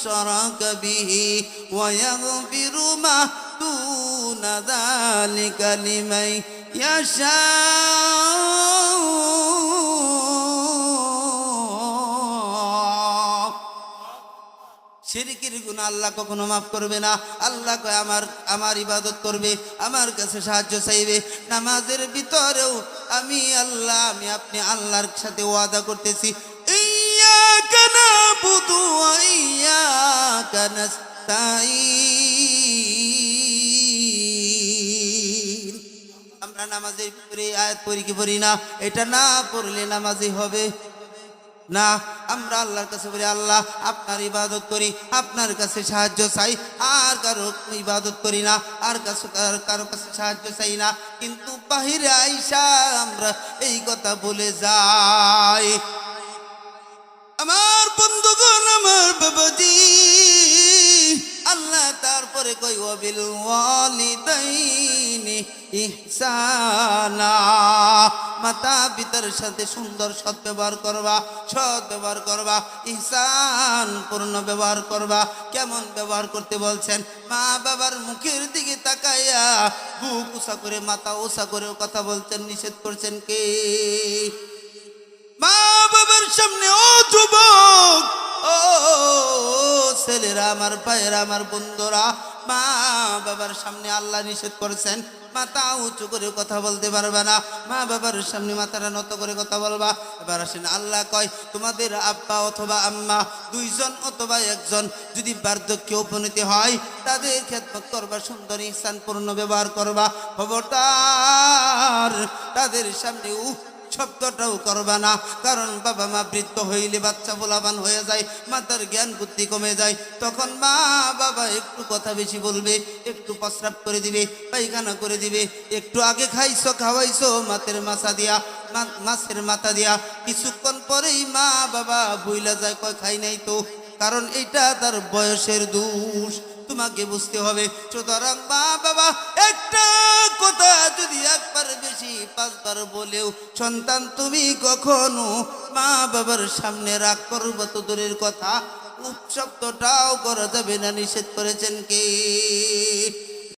يشرك به ويغفر ما دون ذلك لمن يشاء শিরকের গুনাহ আল্লাহ কখনো মাফ করবে না। আল্লাহ কয় আমার ইবাদত করবে, আমার কাছে সাহায্য চাইবে। নামাজের ভিতরেও আমি আপনি আল্লাহর সাথে ওয়াদা করতেছি, ইয়্যাকা না'বুদু ওয়া ইয়্যাকা নাস্তাঈন। আমরা নামাজের ভিতরে আয়াত পড়ি কি পড়ি না? এটা না পড়লে নামাজি হবে না। আমরা আল্লাহর কাছে বলি, আল্লাহ আপনার ইবাদত করি, আপনার কাছে সাহায্য চাই, আর কারো ইবাদত করি না, আর কারো কাছে সাহায্য চাই না। কিন্তু বাহিরে আইসা আমরা এই কথা বলে যাই। আমার বন্ধুগণ, আমার বাবাজি, আল্লাহ তারপরে কই ওয়াবিল ওয়ালিদাইনি ইহসানা, মাতা পিতার সাথে সুন্দর সৎ ব্যবহার করবা, ইহসান পূর্ণ ব্যবহার করবা। কেমন ব্যবহার করতে বলছেন? মা বাবার মুখের দিকে তাকাইয়া বুক উঁচা করে মাথা উঁচা করে কথা বলছেন নিষেধ করছেন কে? মা বাবার সামনে, ও যুবক, ও ছেলেরা, আমার ভাইয়েরা, আমার বন্ধুরা, মা বাবার সামনে আল্লাহ নিষেধ করছেন মাথা উঁচু করে কথা বলতে পারবে না, মা বাবার সামনে মাথাটা নত করে কথা বলবা। এবার আসেন, আল্লাহ কয় তোমাদের আব্বা অথবা আম্মা দুইজন অথবা একজন যদি বার্ধক্যে উপনীত হয়, তাদের খেদমত করবা, সুন্দর ইহসানপূর্ণ ব্যবহার করবা। খবরদার তাদের সামনে শব্দটাও করবা না, কারণ বাবা মা বৃদ্ধ হইলে বাচ্চা পোলাপান হয়ে যায়, মাতার জ্ঞান বুদ্ধি কমে যায়। তখন মা বাবা একটু কথা বেশি বলবে, একটু প্রস্রাব করে দিবে, পায়খানা করে দিবে। একটু আগে খাওয়াইছো মাছের মাথা দিয়া, কিছুক্ষণ পরেই মা বাবা ভুইলা যায়, কয় খাই নাই তো, কারণ এটা তার বয়সের দোষ। তোমাকে বুঝতে হবে। সুতরাং মা বাবা একটা কথা যদি একবার বেশি 5 বার বলেও সন্তান তুমি কখনো মা বাবার সামনে রাগ করবে তো দূরের কথা, উপশব্দটাও করা যাবে না, নিষেধ করেছেন কে?